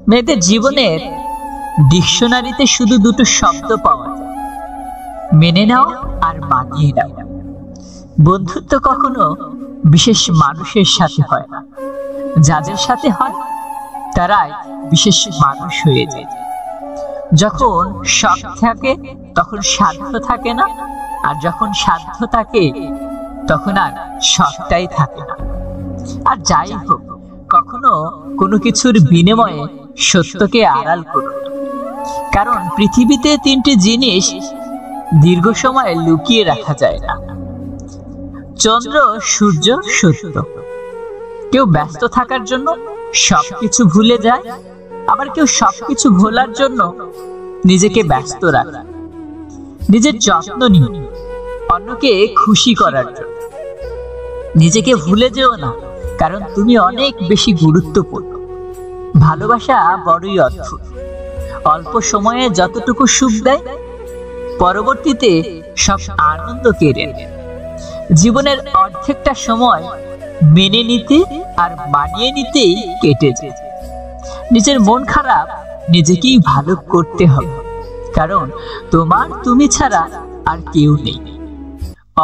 মেয়েদের জীবনের ডিকশনারিতে শুধু দুটো শব্দ পাওয়া যায়, মেনে নাও আর মানিয়ে নাও। বন্ধুত্ব কখনো বিশেষ মানুষের সাথে হয় না, যাদের সাথে হয় তারাই বিশেষ মানুষ হয়ে যায়। যখন শখ থাকে তখন সাধ্য থাকে না, আর যখন সাধ্য থাকে তখন আর শখটাই থাকে না। আর যাই হোক, কখনো কোনো কিছুর বিনিময়ে সত্যকে আড়াল করো না, কারণ পৃথিবীতে তিনটি জিনিস দীর্ঘ সময় লুকিয়ে রাখা যায় না: চন্দ্র, সূর্য, সত্য। কেউ ব্যস্ত থাকার জন্য সবকিছু ভুলে যায়, আবার কেউ সবকিছু ভোলার জন্য নিজেকে ব্যস্ত রাখে। নিজের যত্ন নিও অন্যকে খুশি করার জন্য। নিজেকে ভুলে যেও না, কারণ তুমি অনেক বেশি গুরুত্বপূর্ণ। ভালোবাসা বড়ই অদ্ভুত। অল্প সময়ে যতটুকু সুখ দেয়, পরবর্তীতে সব আনন্দ কেড়ে নেয়। জীবনের অর্ধেকটা সময় মেনে নিতে আর মানিয়ে নিতেই কেটে যায়। নিজের মন খারাপ নিজেকেই ভালো করতে হবে, কারণ তুমি ছাড়া আর কেউ নেই।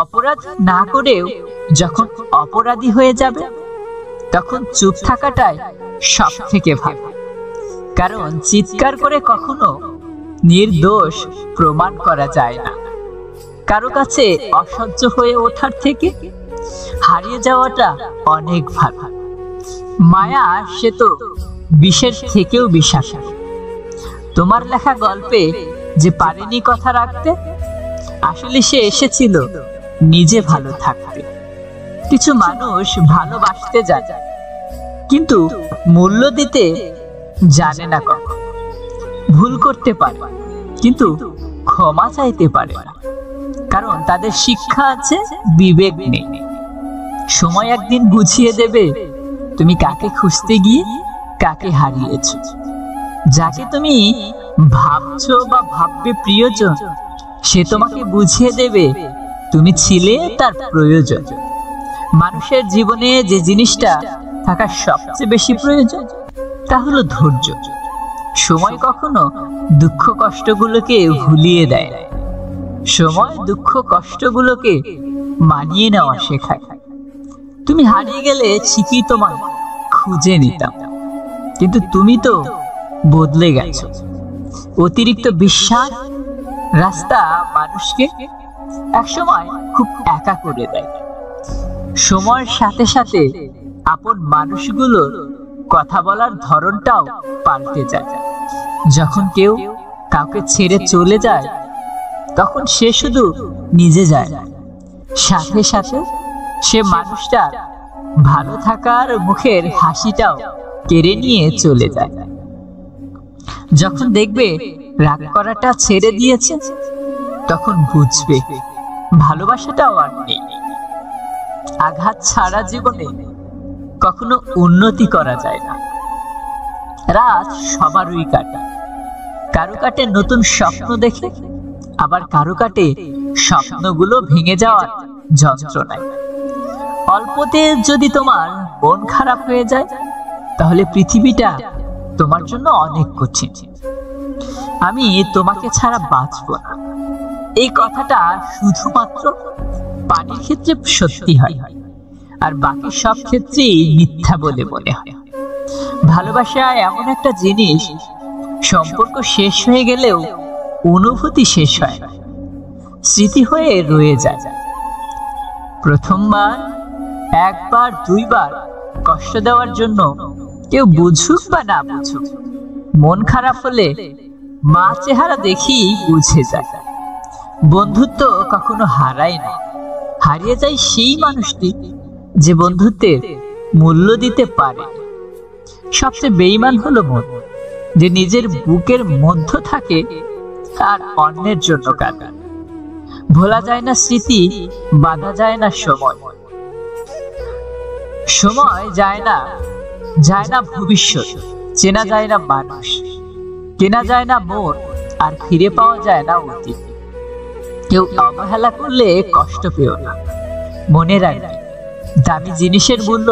অপরাধ না করেও যখন অপরাধী হয়ে যাবে, তখন চুপ থাকাটাই সব থেকে ভালো, কারণ চিৎকার করে কখনো নির্দোষ প্রমাণ করা যায় না। কারো কাছে অসহ্য হয়ে ওঠার থেকে হারিয়ে যাওয়াটা অনেক ভালো। মায়া সে তো বিষের থেকেও বিষাক্ত। তোমার লেখা গল্পে যে পারেনি কথা রাখতে, আসলে সে এসেছিল নিজে ভালো থাকতে। কিছু মানুষ ভালোবাসতে জানে, কিন্তু মূল্য দিতে জানে না। কখন ভুল করতে পারে, কিন্তু ক্ষমা চাইতে পারে না, কারণ তাদের শিক্ষা আছে, বিবেক নেই। সময় একদিন বুঝিয়ে দেবে তুমি কাকে খুঁজতে গিয়ে কাকে হারিয়েছো। যাকে তুমি ভাবছো বা ভাববে প্রিয়জন, সে তোমাকে বুঝিয়ে দেবে তুমি ছিলে তার প্রয়োজন। মানুষের জীবনে যে জিনিসটা থাকা সবচেয়ে বেশি প্রয়োজন, তা হলো ধৈর্য। সময় কখনো দুঃখ কষ্টগুলোকে ভুলিয়ে দেয় না, সময় দুঃখ কষ্টগুলোকে মানিয়ে নেওয়া শেখায়। তুমি হারিয়ে গেলে ঠিকই তোমায় খুঁজে নিতাম, কিন্তু তুমি তো বদলে গেছো। অতিরিক্ত বিশ্বাস রাস্তা মানুষকে একসময় খুব একা করে দেয়। সময়ের সাথে সাথে আপন মানুষগুলোর কথা বলার ধরনটাও পাল্টে যায়। যখন কেউ কাউকে ছেড়ে চলে যায়, তখন সে শুধু নিজে যায় না, সাথে সাথে সে মানুষটা ভালো থাকার মুখের হাসিটাও কেড়ে নিয়ে চলে যায়। যখন দেখবে রাগ করাটা ছেড়ে দিয়েছে, তখন বুঝবে ভালোবাসাটাও আর নেই। আঘাত ছাড়া জীবনে কখনো উন্নতি করা যায় না। রাত সবারই কাটে, কারো কাটে নতুন স্বপ্ন দেখে, আবার কারো কাটে স্বপ্নগুলো ভেঙে যাওয়ার যন্ত্রণায়। অল্পতে যদি তোমার মন খারাপ হয়ে যায়, তাহলে পৃথিবীটা তোমার জন্য অনেক কঠিন। আমি তোমাকে ছাড়া বাঁচবো না, এই কথাটা শুধুমাত্র পানির ক্ষেত্রে সত্যি হয়, আর বাকি সব ক্ষেত্রেই মিথ্যা বলে মনে হয়। ভালোবাসা এমন একটা জিনিস, সম্পর্ক শেষ হয়ে গেলেও অনুভূতি শেষ হয় না, স্মৃতি হয়ে রয়ে যায়। প্রথমবার, একবার, দুইবার কষ্ট দেওয়ার জন্য কেউ বুঝুক বা না বুঝুক, মন খারাপ হলে মা চেহারা দেখি বুঝে যায়। বন্ধুত্ব কখনো হারায় না, হারিয়ে যায় সেই মানুষটি যে বন্ধুত্বের মূল্য দিতে পারে। সবচেয়ে বেঈমান হলো মন, যে নিজের বুকের মধ্য থাকে আর অন্যের জন্য কাঁদে। ভোলা যায় না স্মৃতি, বাঁধা যায় না সময়। সময় যায় না ভবিষ্যৎ, চেনা যায় না মানুষ, কেনা যায় না মন, আর ফিরে পাওয়া যায় না অতীত। কেউ অবহেলা করলে কষ্ট পেও না, মনে রাখবে দামি জিনিসের মূল্য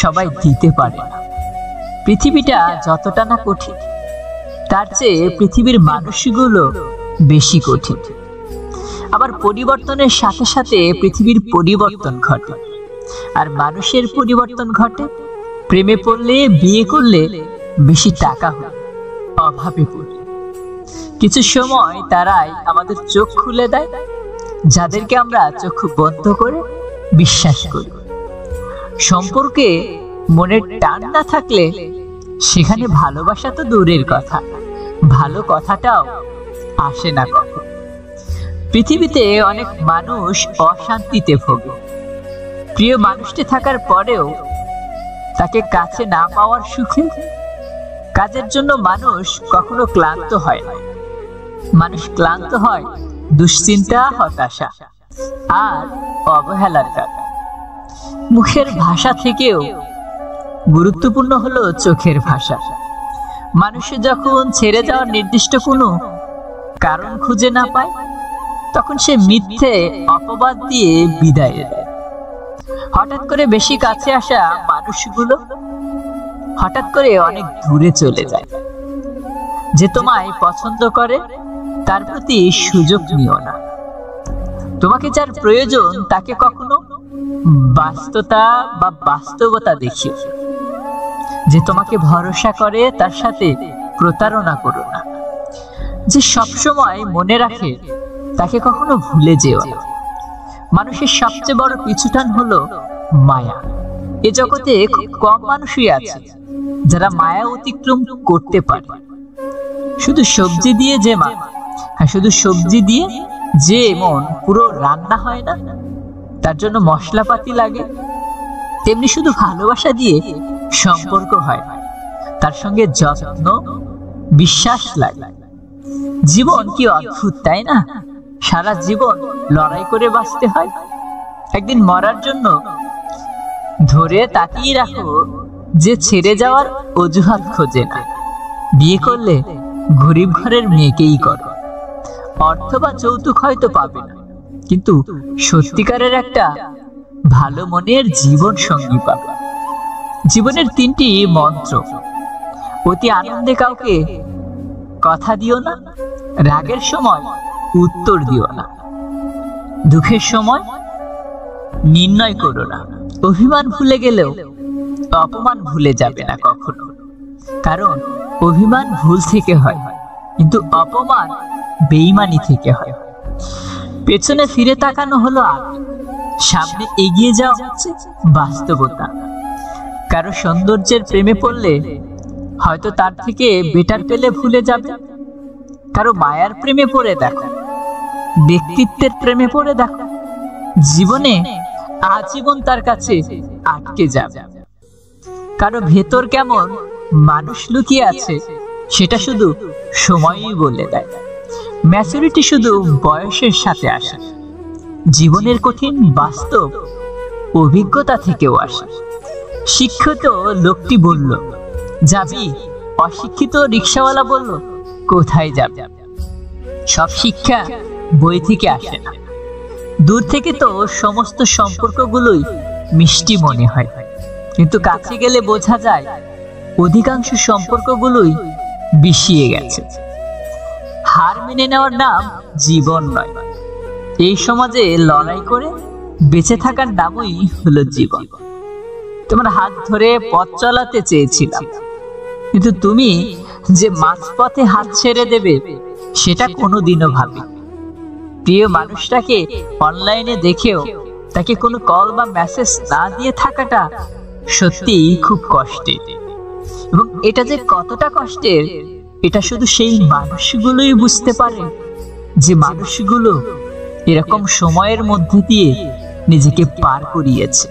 সবাই দিতে পারে না। পৃথিবীটা যতটা না কঠিন, তার চেয়ে পৃথিবীর মানুষগুলো বেশি কঠিন। আবার পরিবর্তনের সাথে সাথে পৃথিবীর পরিবর্তন ঘটে, আর মানুষের পরিবর্তন ঘটে প্রেমে পড়লে, বিয়ে করলে, বেশি টাকা হলে, অভাবে পড়লে। কিছু সময় তারাই আমাদের চোখ খুলে দেয়, যাদেরকে আমরা চোখ বন্ধ করে বিশ্বাস করি। সম্পর্কে মনের টান না থাকলে সেখানে ভালোবাসা তো দূরের কথা, ভালো কথাটাও আসে না কখন। পৃথিবীতে অনেক মানুষ অশান্তিতে ভোগে। প্রিয় মানুষটি থাকার পরেও তাকে কাছে না পাওয়ার সুখে। কাজের জন্য মানুষ কখনো ক্লান্ত হয় না। মানুষ ক্লান্ত হয় দুশ্চিন্তা, হতাশা আর অবহেলার কারণে। মুখের ভাষা থেকেও গুরুত্বপূর্ণ হলো চোখের ভাষা। মানুষের যখন ছেড়ে যাওয়ার নির্দিষ্ট কোনো কারণ খুঁজে না পায়, তখন সে মিথ্যে অপবাদ দিয়ে বিদায় দেয়। হঠাৎ করে বেশি কাছে আসা মানুষগুলো হঠাৎ করে অনেক দূরে চলে যায়। যে তোমায় পছন্দ করে তার প্রতি সুযোগ নিও না। তোমাকে যার প্রয়োজন তাকে কখনো বাস্তবতা দেখিও। যে তোমাকে ভরসা করে তার সাথে প্রতারণা করো না। যে সবসময় মনে রাখে তাকে কখনো ভুলে যেও না। মানুষের সবচেয়ে বড় পিছুটান হলো মায়া। এ জগতে খুব কম মানুষই আছে যারা মায়া অতিক্রম করতে পারে। শুধু সবজি দিয়ে যে শুধু সবজি দিয়ে যে মন পুরো রান্না হয় না, তার জন্য মশলাপাতি লাগে, তেমনি শুধু ভালোবাসা দিয়ে সম্পর্ক হয় না, তার সঙ্গে যত্ন, বিশ্বাস লাগে। জীবন কি অদ্ভুত, তাই না? সারা জীবন লড়াই করে বাঁচতে হয়। একদিন মরার জন্য ধরে তাকিয়ে রাখো যে ছেড়ে যাওয়ার অজুহাত খোঁজে না। বিয়ে করলে গরিব ঘরের মেয়েকেই করো। অর্থ বা যৌতুক হয়তো পাবে না, কিন্তু সত্যিকারের একটা ভালো মনের জীবন সঙ্গী পাবে। জীবনের 3টি মন্ত্র: অতি আনন্দে কাউকে কথা দিও না, রাগের সময় উত্তর দিও না, দুঃখের সময় নির্ণয় করো না। অভিমান ভুলে গেলেও অপমান ভুলে যাবে না কখনো, কারণ অভিমান ভুল থেকে হয়, কিন্তু অপমান বেঈমানি থেকে হয়। পেছনে ফিরে তাকানো হলো আবেগ, সামনে এগিয়ে যাওয়া হচ্ছে বাস্তবতা। কারো সৌন্দর্যের প্রেমে পড়লে হয়তো তার থেকে বেটার পেলে ভুলে যাবে। কারো মায়ার প্রেমে পড়ে দেখো, ব্যক্তিত্বের প্রেমে পড়ে দেখো, জীবনে আজীবন তার কাছে আটকে যাবে। কারো ভেতর কেমন মানুষ লুকিয়ে আছে সেটা শুধু সময়ই বলে দেয়। ম্যাচুরিটি শুধু বয়সের সাথে আসে, জীবনের কঠিন বাস্তব অভিজ্ঞতা থেকেও আসে। শিক্ষিত লোকটি বলল, যাবি? অশিক্ষিত রিকশাওয়ালা বলল, কোথায় যাবে? সব শিক্ষা বই থেকে আসে না। দূর থেকে তো সমস্ত সম্পর্কগুলোই মিষ্টি মনে হয়, কিন্তু কাছে গেলে বোঝা যায় অধিকাংশ সম্পর্কগুলোই বিষিয়ে গেছে। হার মেনে নেওয়ার নাম জীবন নয়। এই সমাজে লড়াই করে বেঁচে থাকার নামই হলো জীবন। তোমার হাত ধরে পথ চালাতে চেয়েছিলাম, কিন্তু তুমি যে মাঝপথে হাত ছেড়ে দেবে সেটা কোনোদিনও ভাবিনি। প্রিয় মানুষটাকে অনলাইনে দেখেও তাকে কোনো কল বা মেসেজ না দিয়ে থাকাটা সত্যিই খুব কষ্টের। এবং এটা যে কতটা কষ্টের এটা শুধু সেই মানুষগুলোই বুঝতে পারে, যে মানুষগুলো এরকম সময়ের মধ্যে দিয়ে নিজেকে পার করিয়েছে।